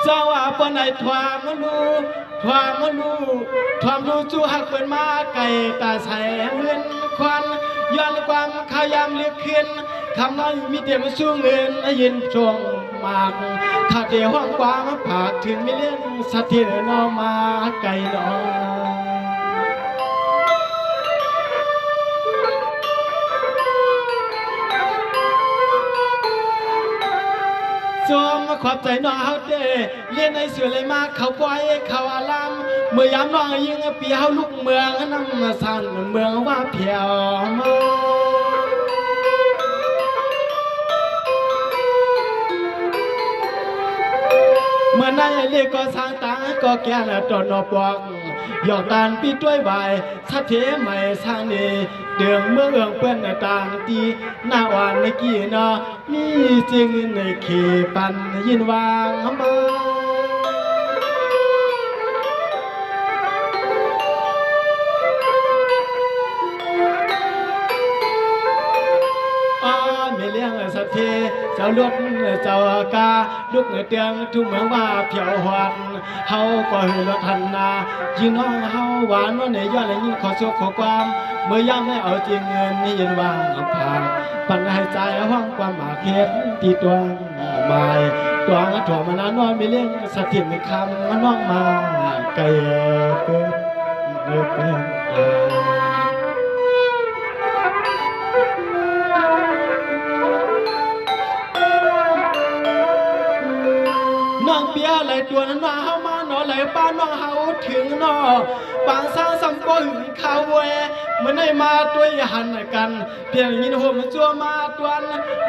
เจ้าว่าปนไหนทวามลูทวามลูทวามลูจูหักเป็นมาไก่ตาใสเมือนควันย้อนความขายามเลือกขึ้นคำน้อยมีเดียมสู้เงินยินช่วงมากถ้าเดียวห้องความผากถึงไม่เลี้ยงสัตว์ที่นอมาไก่นอจอมขอบใจน้องเฮาเด้เลี้ยนในเสือเลยมาเขาปล่อยเขาอารามเมื่อยามน้องยิงปีเฮาลูกเมืองน้ำสั่นเมืองว่าเพียวมาเมื่อนั้นเรียกก็สร้างตาก็แก่ละตอนนปอกหยอกตานปีด้วยใบสัตเทใหม่สร้างนี้เดืองเมืองเปื้อนต่างตีหน้าอ่อนในกี่นอมีจริงในเขปันยินวางมาไม่เลี้ยงสัตเทเจ้าลุดเจ้ากาลูกเตียงทุ่มเมืองว่าเพียวหวันเฮาก็เฮรทันนายิงน้องเฮาหวานว่าในย้อนและยิ่งขอโชคขอความเมื่อย่ำไม่เอาจริงเงินนี่ยินวางผ่านปันให้ใจห้องความหมากเฮ็ดตีตัวหมายตัวงถั่วมานานอนไม่เลี้ยงสถิตในคำมันน้องมาไกลเกิดเลือกเพียงน้องเปียไหลตัวนั้นว่าเฮามาหนอไหลป้าน้องเฮาถึงนอบางสร้างสัมปหึงข้าวแวเมื่อได้มาตัวหันกันเพียงยินหัวมันจัวมาตวน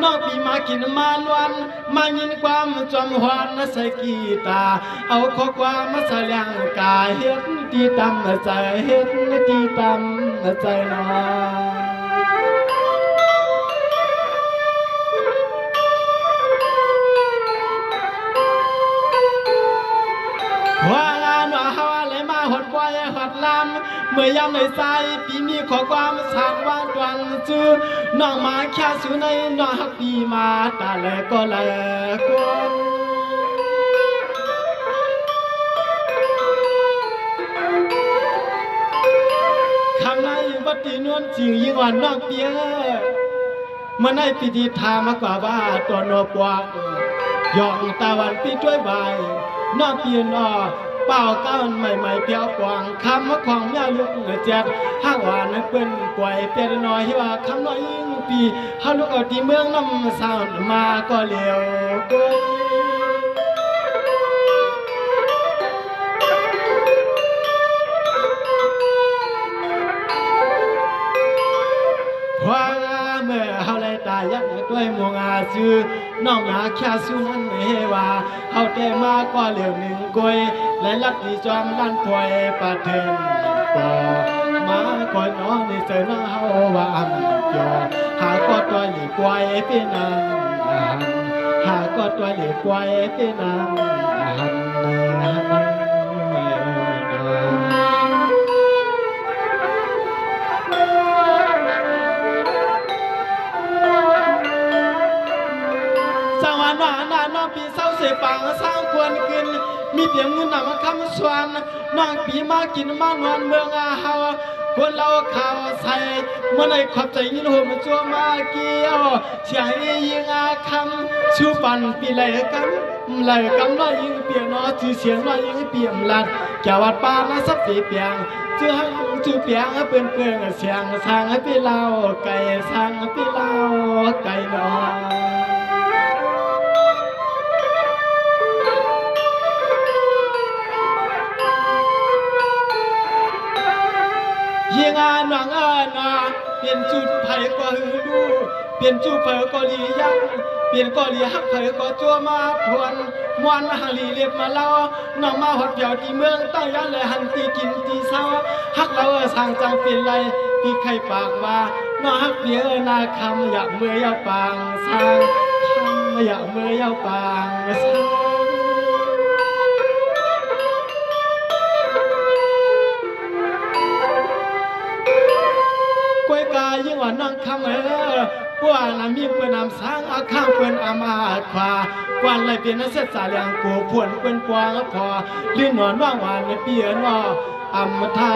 น้องปีมากินมานวันมายินความจอมหวานใส่กีตาเอาข้อความมาใส่แรงกายเฮ็ดตีตำใจเฮ็ดตีตำใจน้องว่างานว่าเฮาเลยมาหดไว้หดลำเมื่อยามในใจปีมีขอความสากว่าตวันจื้อน้องมาแค่สู่ในน้องฮักปีมาตาแลก็แลกวนคำในวัดที่นวลจริงยิ่งอ่อนน้องเปียเมื่อในปีที่ทามากกว่าว่าตัวนบวกย่องตะวันปีด้วยใบน้องเปียนอเป่าก้าวใหม่ๆเปียวกวางคำว่าของแม่ลูกเจ็บห้างหวานเปิ้นป่วยเปียน้อยที่ว่าคำน้อยยิ่งปีเฮาลูกเอาที่เมืองน้ำสาวมาก็เลี้ยวกุ้ยว่าเมื่อเฮาเลยตายยักด้วยมวงอาซื้อน้องหาแค่สู้นั้นเฮว่าเฮาแต่มาก็เลี้ยวหนึ่งกวยและลัดที่จอมล้านป่วยปะเทินก็มาก่อนน้องในเจอน้าเฮาว่าอันยอหาก็ตัวหลีกวยเป็นนางหาก็ตัวหลีกวยเป็นนางสวรรค์ว่าหน้าน้องปีเศร้าเสียปังสร้างควรกินมีเตียงเงินนำคำสวนน้องปีมากินมานวนเมืองอาเฮาคนเราข่าวใส่เมื่อในขอบใจยินหัวมันจัวมาเกี่ยวเสียงยิงอาคำชูปันปีไหลกันน้อยยิงเปียกน้อจือเสียงน้อยยิงเปียมลัดแก้ววัดป้านะสับสีเปียงจือเปียงเปื่อนเสียงสร้างให้พี่เล่าไก่สร้างให้พี่เล่าไก่น้อยยิงานหวังนาเปลี่ยนจุดไผ่ก็หือดูเปลี่ยนจุดเผอก็ลียักเปลี่ยนก็ลีฮักเผอก็จัวมาทวนมวนหังลีเรียบมาเล่าน้องมาหดเดี่ยวที่เมืองตั้งยันเลยหันตีกินตีเศร้าฮักเราสร้างจังเป็นไรที่ใครปากว่าน้องฮักเดียวนาคำอยากเมื่อยาปางสร้างคำอยากเมื่อยาปางสร้างกวยกายยิ่งว่านั่งคำ พวกน้ำมีเปิ้นน้ำสางอาข้างเปิ้นอามาขวากวนเลยเป็นนักเสษาเลียงกูพวนเปิ้นปวงพอลื่นนอนว่างหวานในเปียนออัมทา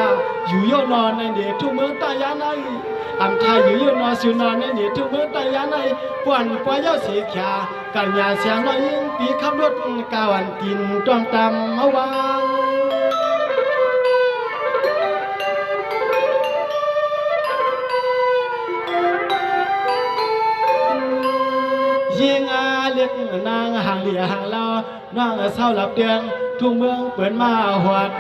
อยู่โยนอนในเดทุเมืองตายาในอัมทาอยู่โยนอนสิวนอนในเดทุเมืองตายาในปวนปวยาสีขากันยาเสียงน้อยยิ่งปีขับรถกาวันตินตวงตำมาวางยิงอาเล็กนางห่างเหลี่ยห่างเราน้องเศร้าหลับเดืองทุ่งเมืองเปิดมาหวัด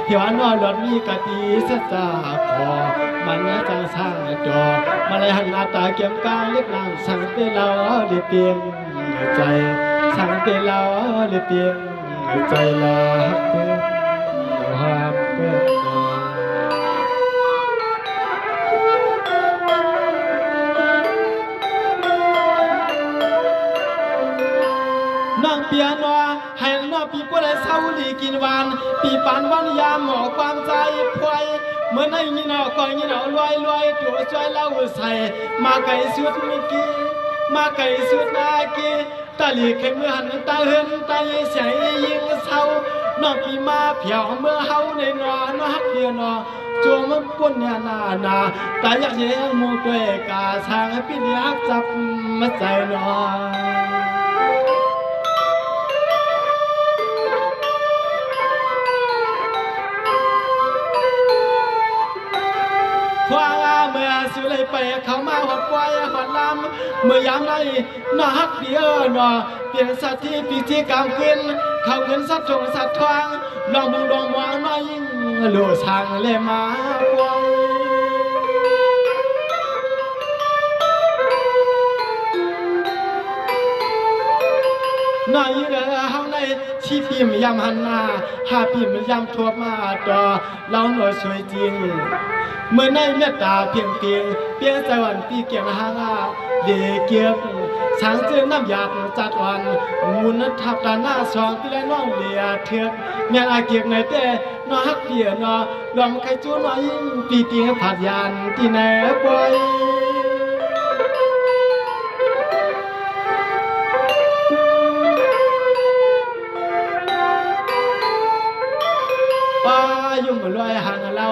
เหี่ยวนอนหลอดมีกะตีเสจ่าพอมันจังสร้างจอมาเลยหันหน้าตาเกี่ยมกลางเล็กนางสั่งเตเราเดือเปียงใจสั่งเตเราเดือเปียงใจลาเพื่อนความเพื่อนน้องเปียนอให้น้องปีก็ได้เศร้าดีกินหวานปีปานวันยามหมอความใจพวยเมื่อในยี่นาก่อนยี่นาลอยตัวช่วยเล่าใส่มาไก่สุดมิกี้มาไก่สุดนากีตาลีเข็มเมื่อหันตาเหินตาเสียยิงเศร้าน้องปีมาเผียวเมื่อเฮาในนอนฮักเดียนอจวงมันปนเนี่ยนาตาอยากเลี้ยงมูด้วยกาทางให้พี่เลี้ยงจับมาใจนอควางเมื่อสุเลยไปเขามาหอดปล่อยหอดลำเมื่อยามใดน่าฮักเดียวน่ะเปลี่ยนสัตว์ที่พิธีกรรมขึ้นเขาเงินสัตว์ทงสัตว์ทองลองบุงดองวางน้อยยิ่งโลช่างเลยมาปล่อยน้อยยิ่งเฮาในชีพิมยามหันหน้าหาพิมยามทั่วมาดอเราหน่อยสวยจริงเมื่อในเมตตาเพียงสวรรค์ที่เกี่ยงหางเดเกียบช้างเจือน้ำหยาดจัดวันมุนทับตาหน้าสองที่ไรน้องเลียเถือกเมียอาเกียกในแต่นอฮักเดียนอลอมไข่จูน้อยปีตีงผัดยานที่ไหนปล่อยป้ายุ่งลอยห่างเรา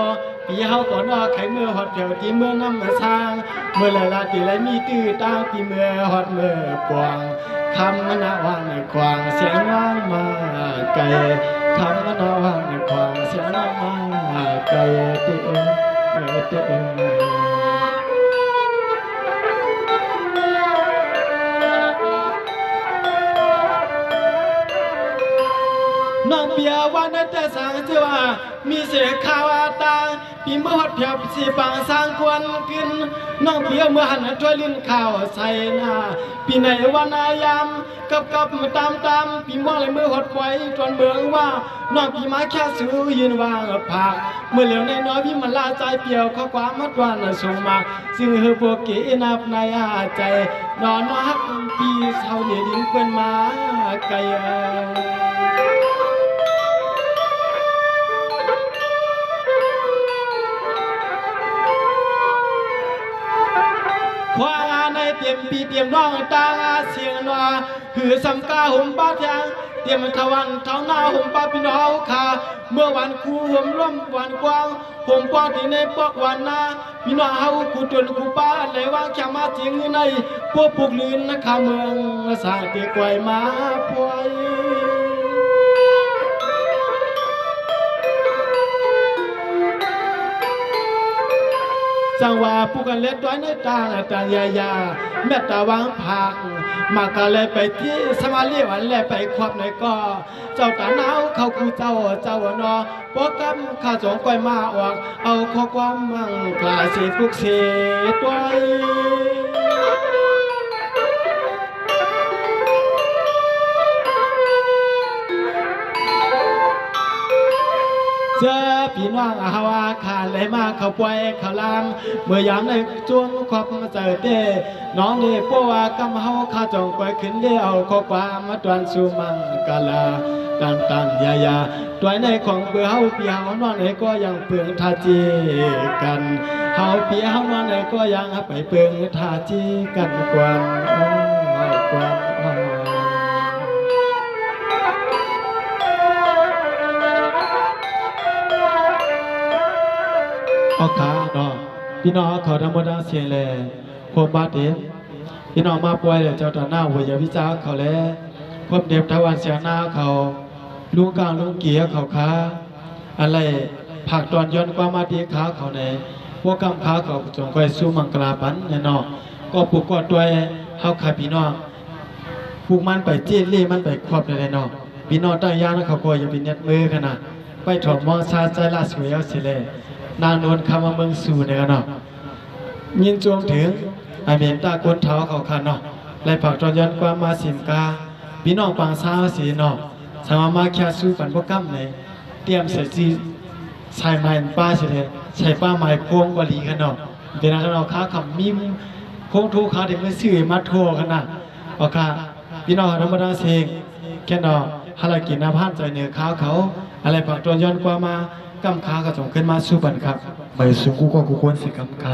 ปีเฮาก่อนว่าไข่เมื่อหอดเผียวตีเมื่อน้ำมาสร้างเมื่อละตีไรมีตื้อตาตีเมื่อหอดเมื่อกวางคำมันวานควางเสียงน้องมาไก่คำมันวานควางเสียงน้องมาไก่เต้น้องเปียวันนั้นแต่สางเจ้ามีเสียข่าวตาปีเมื่อหดเพียบสีปังสร้างควนกินน้องเปียเมื่อหันช่วยลิ้นข่าวใส่หน้าปีไหนวันอายามกับตามปีมองเลยเมื่อหดไว้จนเบืองว่าน้องปีมาแค่ซื้อยืนวางผักเมื่อเหลียวในน้อยพี่มันลาใจเปียวข้อความมัดวันส่งมาซึ่งเฮโบกีนับในใจนอนฮักปีเท่าเนี่ยดิ้งเป็นมาไกลควางในเตรียมปีเตรียมน้องตาเสียงนอหือสำกาหุ่มป้าแทงเตรียมทวันเท้าหน้าหุ่มป้าพี่น้องขาเมื่อวันคู่ห่มร่มวันกว้างห่มกว้างที่ในปอกวันนาพี่น้องเฮากูจนกูป้าไหลว่างแค่มาจริงในพวกปุกลื่นนะคะเมืองสายเตียกไว้มาพวยจังว่าผู้กันเล็ดด้วยในตาตายาแม่ตาวางผักมากะเลยไปที่สมาลีวันเลยไปควบในก็เจ้าตาหนาวเขาคู่เจ้านอปกกับข้าจงก้อยมาออกเอาข้อความมั่งกลายเสียทุกเสียด้วย เจอพี่น้องฮาวาขาดเลยมาเขาป่วยเขาลามเมื่อยามในจวงครอบมาเจอเต้น้องนี่ปัวกำเฮาข้าจงป่วยขึ้นเดียวข้อความมาตวนสู่มังกาลาต การตังยายาตัวในของเบื่อเฮาปีเฮานอนไหนก็ยังเปลืองทาจีกันเฮาปีเฮานอนไหนก็ยังไปเปลืองทาจีกันกวนกวนเอาขาเนาะพี่น้องเขาธรรมดาเสียงแลพวกบาดเจ็บพี่น้องมาป่วยเลยเจ้าตาหน้าวิญญาวิจารเขาแล้วพวกเด็บทวันเสียหน้าเขาลุงกลางลุงเกียเขาขาอะไรผักตอนย้อนความมาดีขาเขาในพวกกำขาเขาจงคอยสู้มังกราปันเนี่ยเนาะก็ปลุกกอดด้วยเฮาขาพี่น้องปลูกมันไปจี้ลี่มันไปครอบเลยเนาะพี่น้องตั้งยานะเขาก็อย่าไปเน็ดมือขนาดไปถอดมองซาใจลาสวยเอาสิเลยนางนวลคำว่าเมืองสู่เนี่ยเนาะยินจวงถึงไอเมนตาก้นเท้าเขาขันเนาะไล่ผักตอนย้อนความมาสิมกาพี่น้องปังซาสีเนาะสามารถมาแค่สู้ฝันพวกกั้มเลยเตรียมใส่ซีใส่ไม้ป้าเฉยใส่ป้าไม้โค้งกว่าลีกันเนาะเดี๋ยวนั้นเราค้าขำมิมโค้งทูค้าเด็กไม่ซื้อมาโทกันนะโอเคพี่น้องธรรมดาเสงแค่เนาะฮาลากินน้ำพันใจเหนือข้าวเขาอะไรผักตอนย้อนความมากำค้าก็ส่งขึ้นมาสู้บันครับไม่สู้กูก็กูควรสิกำค้า